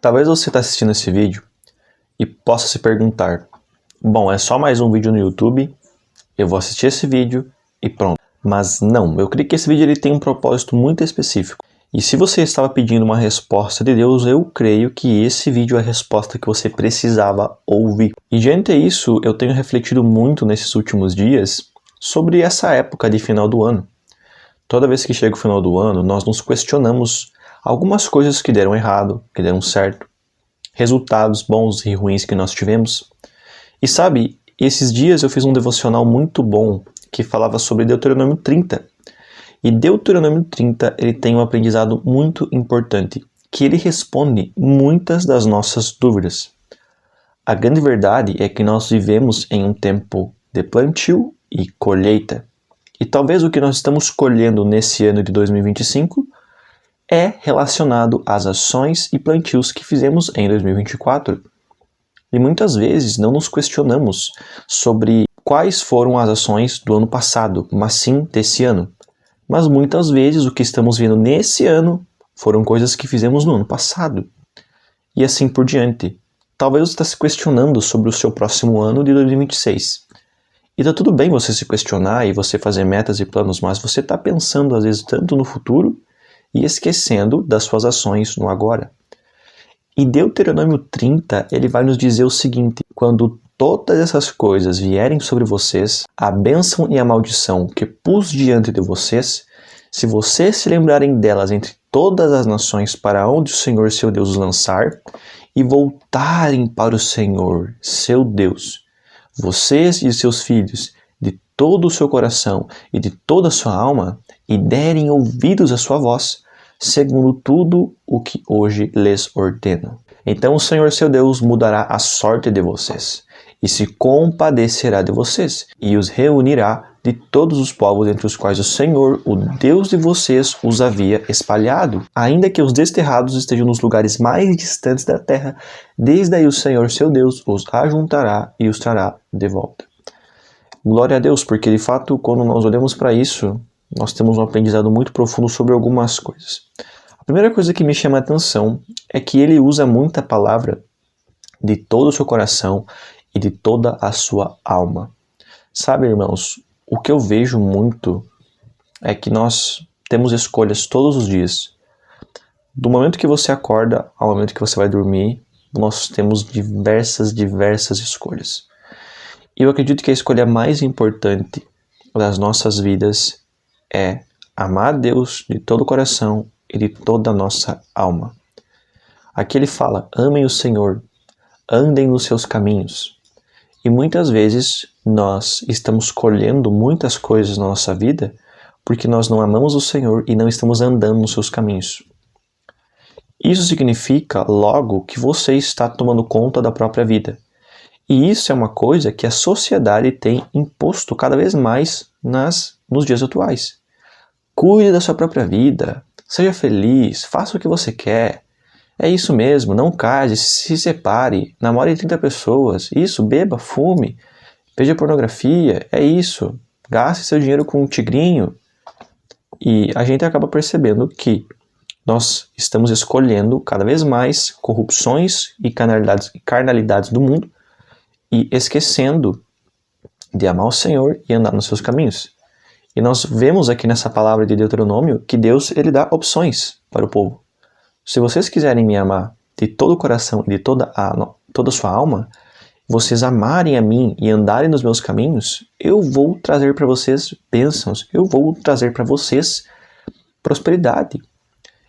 Talvez você está assistindo esse vídeo e possa se perguntar: bom, é só mais um vídeo no YouTube, eu vou assistir esse vídeo e pronto. Mas não, eu creio que esse vídeo ele tem um propósito muito específico. E se você estava pedindo uma resposta de Deus, eu creio que esse vídeo é a resposta que você precisava ouvir. E diante disso, eu tenho refletido muito nesses últimos dias sobre essa época de final do ano. Toda vez que chega o final do ano, nós nos questionamos algumas coisas que deram errado, que deram certo, resultados bons e ruins que nós tivemos. E sabe, esses dias eu fiz um devocional muito bom que falava sobre Deuteronômio 30. E Deuteronômio 30 ele tem um aprendizado muito importante, que ele responde muitas das nossas dúvidas. A grande verdade é que nós vivemos em um tempo de plantio e colheita. E talvez o que nós estamos colhendo nesse ano de 2025 é relacionado às ações e plantios que fizemos em 2024. E muitas vezes não nos questionamos sobre quais foram as ações do ano passado, mas sim desse ano. Mas muitas vezes o que estamos vendo nesse ano foram coisas que fizemos no ano passado. E assim por diante. Talvez você está se questionando sobre o seu próximo ano de 2026. E tá tudo bem você se questionar e você fazer metas e planos, mas você está pensando às vezes tanto no futuro e esquecendo das suas ações no agora. E Deuteronômio 30, ele vai nos dizer o seguinte: quando todas essas coisas vierem sobre vocês, a bênção e a maldição que pus diante de vocês, se vocês se lembrarem delas entre todas as nações para onde o Senhor seu Deus os lançar, e voltarem para o Senhor seu Deus, vocês e seus filhos, de todo o seu coração e de toda a sua alma, e derem ouvidos à sua voz, segundo tudo o que hoje lhes ordeno. Então o Senhor seu Deus mudará a sorte de vocês, e se compadecerá de vocês, e os reunirá de todos os povos entre os quais o Senhor, o Deus de vocês, os havia espalhado. Ainda que os desterrados estejam nos lugares mais distantes da terra, desde aí o Senhor seu Deus os ajuntará e os trará de volta. Glória a Deus, porque de fato, quando nós olhamos para isso, nós temos um aprendizado muito profundo sobre algumas coisas. A primeira coisa que me chama a atenção é que ele usa muita palavra de todo o seu coração e de toda a sua alma. Sabe, irmãos, o que eu vejo muito é que nós temos escolhas todos os dias. Do momento que você acorda ao momento que você vai dormir, nós temos diversas escolhas. E eu acredito que a escolha mais importante das nossas vidas é amar a Deus de todo o coração e de toda a nossa alma. Aqui ele fala: amem o Senhor, andem nos seus caminhos. E muitas vezes nós estamos colhendo muitas coisas na nossa vida porque nós não amamos o Senhor e não estamos andando nos seus caminhos. Isso significa, logo, que você está tomando conta da própria vida. E isso é uma coisa que a sociedade tem imposto cada vez mais nos dias atuais. Cuide da sua própria vida, seja feliz, faça o que você quer. É isso mesmo, não case, se separe, namore 30 pessoas, isso, beba, fume, veja pornografia, é isso, gaste seu dinheiro com um tigrinho. E a gente acaba percebendo que nós estamos escolhendo cada vez mais corrupções e carnalidades do mundo e esquecendo de amar o Senhor e andar nos seus caminhos. E nós vemos aqui nessa palavra de Deuteronômio que Deus ele dá opções para o povo. Se vocês quiserem me amar de todo o coração e de toda a sua alma, vocês amarem a mim e andarem nos meus caminhos, eu vou trazer para vocês bênçãos, eu vou trazer para vocês prosperidade.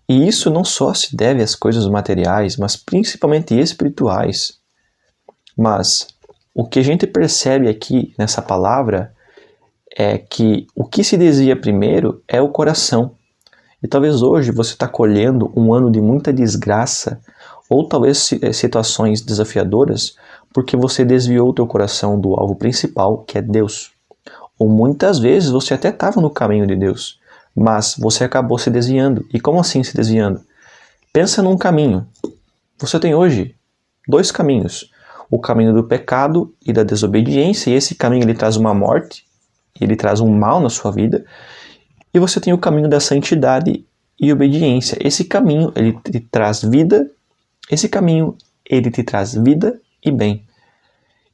E isso não só se deve às coisas materiais, mas principalmente espirituais. Mas o que a gente percebe aqui nessa palavra é que o que se desvia primeiro é o coração. E talvez hoje você está colhendo um ano de muita desgraça, ou talvez situações desafiadoras, porque você desviou o teu coração do alvo principal, que é Deus. Ou muitas vezes você até estava no caminho de Deus, mas você acabou se desviando. E como assim se desviando? Pensa num caminho. Você tem hoje 2 caminhos. O caminho do pecado e da desobediência, e esse caminho ele traz uma morte, ele traz um mal na sua vida. E você tem o caminho da santidade e obediência. Esse caminho ele traz vida Esse caminho, ele te traz vida e bem.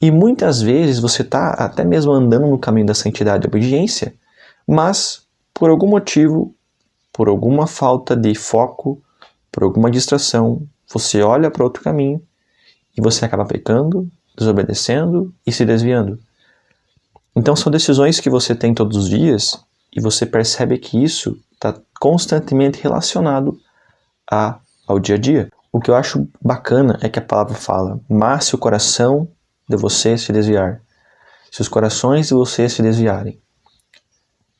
E muitas vezes você está até mesmo andando no caminho da santidade e obediência, mas por algum motivo, por alguma falta de foco, por alguma distração, você olha para outro caminho e você acaba pecando, desobedecendo e se desviando. Então são decisões que você tem todos os dias e você percebe que isso está constantemente relacionado ao dia a dia. O que eu acho bacana é que a palavra fala: mas se o coração de você se desviar, se os corações de você se desviarem,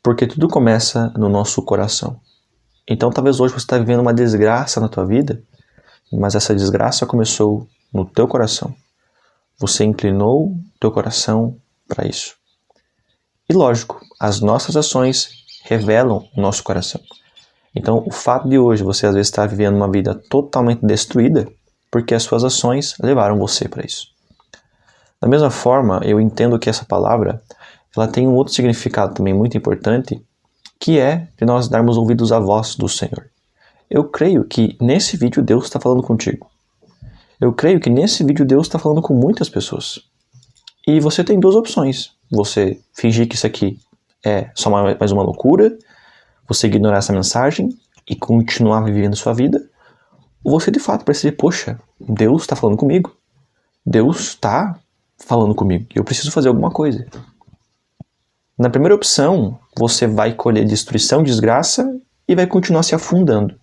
porque tudo começa no nosso coração. Então talvez hoje você está vivendo uma desgraça na tua vida, mas essa desgraça começou no teu coração. Você inclinou teu coração para isso. E lógico, as nossas ações revelam o nosso coração. Então o fato de hoje você às vezes estar vivendo uma vida totalmente destruída, porque as suas ações levaram você para isso. Da mesma forma, eu entendo que essa palavra ela tem um outro significado também muito importante, que é de nós darmos ouvidos à voz do Senhor. Eu creio que nesse vídeo Deus está falando contigo. Eu creio que nesse vídeo Deus está falando com muitas pessoas. E você tem duas opções. Você fingir que isso aqui é só mais uma loucura, você ignorar essa mensagem e continuar vivendo sua vida, ou você de fato perceber, poxa, Deus está falando comigo. Deus está falando comigo. Eu preciso fazer alguma coisa. Na primeira opção, você vai colher destruição, desgraça e vai continuar se afundando.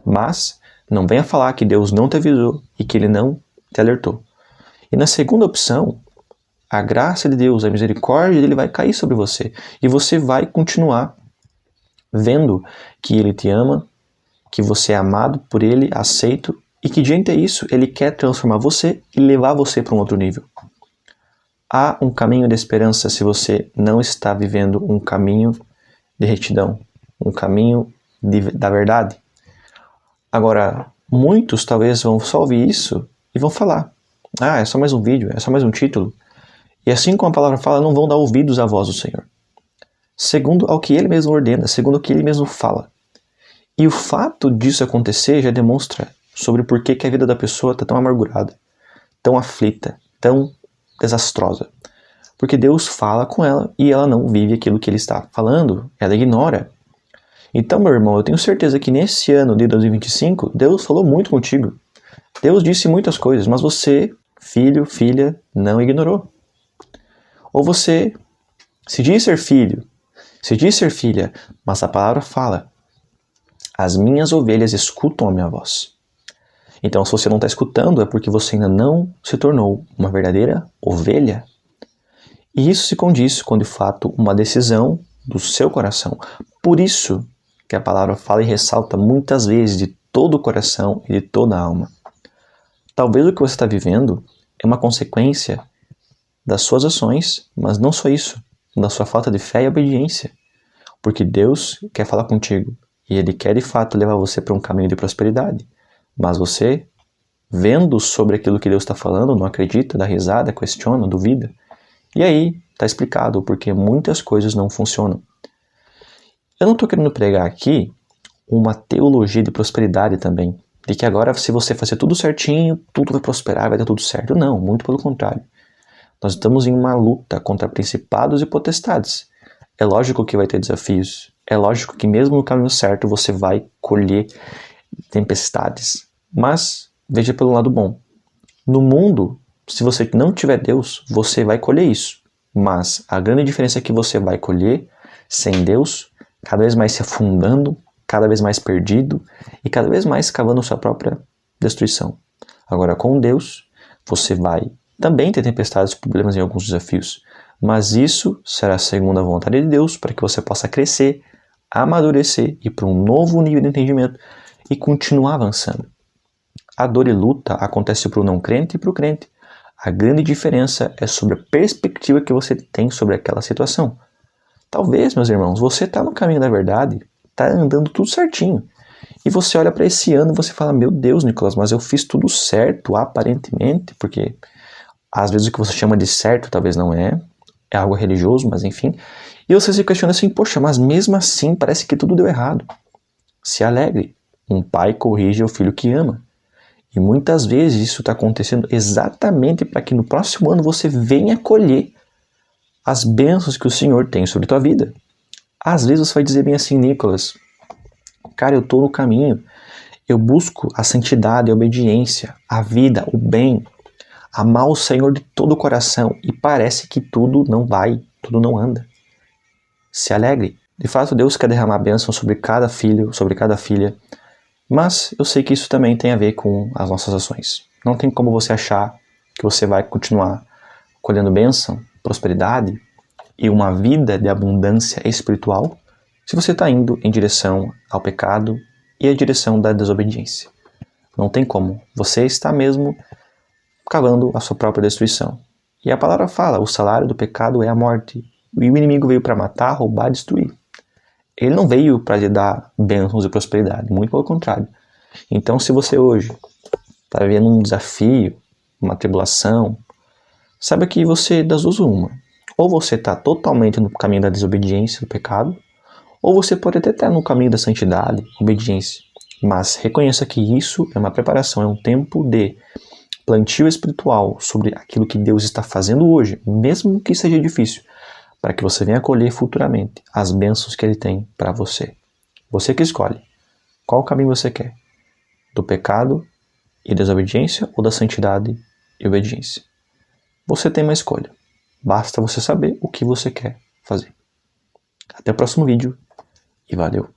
Mas não venha falar que Deus não te avisou e que Ele não te alertou. E na segunda opção, a graça de Deus, a misericórdia dele vai cair sobre você. E você vai continuar vendo que Ele te ama, que você é amado por Ele, aceito, e que diante disso Ele quer transformar você e levar você para um outro nível. Há um caminho de esperança se você não está vivendo um caminho de retidão, um caminho da verdade. Agora, muitos talvez vão só ouvir isso e vão falar: ah, é só mais um vídeo, é só mais um título. E assim como a palavra fala, não vão dar ouvidos à voz do Senhor. Segundo ao que Ele mesmo ordena, segundo o que Ele mesmo fala. E o fato disso acontecer já demonstra sobre por que a vida da pessoa está tão amargurada, tão aflita, tão desastrosa. Porque Deus fala com ela e ela não vive aquilo que Ele está falando, ela ignora. Então, meu irmão, eu tenho certeza que nesse ano de 2025, Deus falou muito contigo. Deus disse muitas coisas, mas você, filho, filha, não ignorou. Ou você se diz ser filho, se diz ser filha, mas a palavra fala: as minhas ovelhas escutam a minha voz. Então, se você não está escutando, é porque você ainda não se tornou uma verdadeira ovelha. E isso se condiz com, de fato, uma decisão do seu coração. Por isso que a palavra fala e ressalta muitas vezes de todo o coração e de toda a alma. Talvez o que você está vivendo é uma consequência das suas ações, mas não só isso, da sua falta de fé e obediência. Porque Deus quer falar contigo e Ele quer, de fato, levar você para um caminho de prosperidade. Mas você, vendo sobre aquilo que Deus está falando, não acredita, dá risada, questiona, duvida. E aí está explicado porque muitas coisas não funcionam. Eu não estou querendo pregar aqui uma teologia de prosperidade também. De que agora, se você fazer tudo certinho, tudo vai prosperar, vai dar tudo certo. Não, muito pelo contrário. Nós estamos em uma luta contra principados e potestades. É lógico que vai ter desafios. É lógico que mesmo no caminho certo você vai colher tempestades. Mas veja pelo lado bom. No mundo, se você não tiver Deus, você vai colher isso. Mas a grande diferença é que você vai colher sem Deus, cada vez mais se afundando, cada vez mais perdido e cada vez mais cavando sua própria destruição. Agora, com Deus, você vai também ter tempestades e problemas em alguns desafios. Mas isso será segundo a vontade de Deus para que você possa crescer, amadurecer e para um novo nível de entendimento e continuar avançando. A dor e luta acontece para o não crente e para o crente. A grande diferença é sobre a perspectiva que você tem sobre aquela situação. Talvez, meus irmãos, você está no caminho da verdade, está andando tudo certinho. E você olha para esse ano e você fala: meu Deus, Nicolas, mas eu fiz tudo certo, aparentemente, porque às vezes o que você chama de certo talvez não é algo religioso, mas enfim. E você se questiona assim: poxa, mas mesmo assim parece que tudo deu errado. Se alegre. Um pai corrige o filho que ama. E muitas vezes isso está acontecendo exatamente para que no próximo ano você venha colher as bênçãos que o Senhor tem sobre a tua vida. Às vezes você vai dizer bem assim, Nicolas, cara, eu estou no caminho, eu busco a santidade, a obediência, a vida, o bem, amar o Senhor de todo o coração e parece que tudo não vai, tudo não anda. Se alegre. De fato, Deus quer derramar bênção sobre cada filho, sobre cada filha, mas eu sei que isso também tem a ver com as nossas ações. Não tem como você achar que você vai continuar colhendo bênção, prosperidade e uma vida de abundância espiritual se você está indo em direção ao pecado e a direção da desobediência. Não tem como. Você está mesmo cavando a sua própria destruição. E a palavra fala, o salário do pecado é a morte. E o inimigo veio para matar, roubar, destruir. Ele não veio para lhe dar bênçãos e prosperidade, muito pelo contrário. Então, se você hoje está vivendo um desafio, uma tribulação, saiba que você, das duas uma. Ou você está totalmente no caminho da desobediência, do pecado, ou você pode até estar no caminho da santidade, obediência. Mas reconheça que isso é uma preparação, é um tempo de plantio espiritual sobre aquilo que Deus está fazendo hoje, mesmo que seja difícil, para que você venha colher futuramente as bênçãos que Ele tem para você. Você que escolhe qual caminho você quer, do pecado e desobediência ou da santidade e obediência. Você tem uma escolha, basta você saber o que você quer fazer. Até o próximo vídeo e valeu!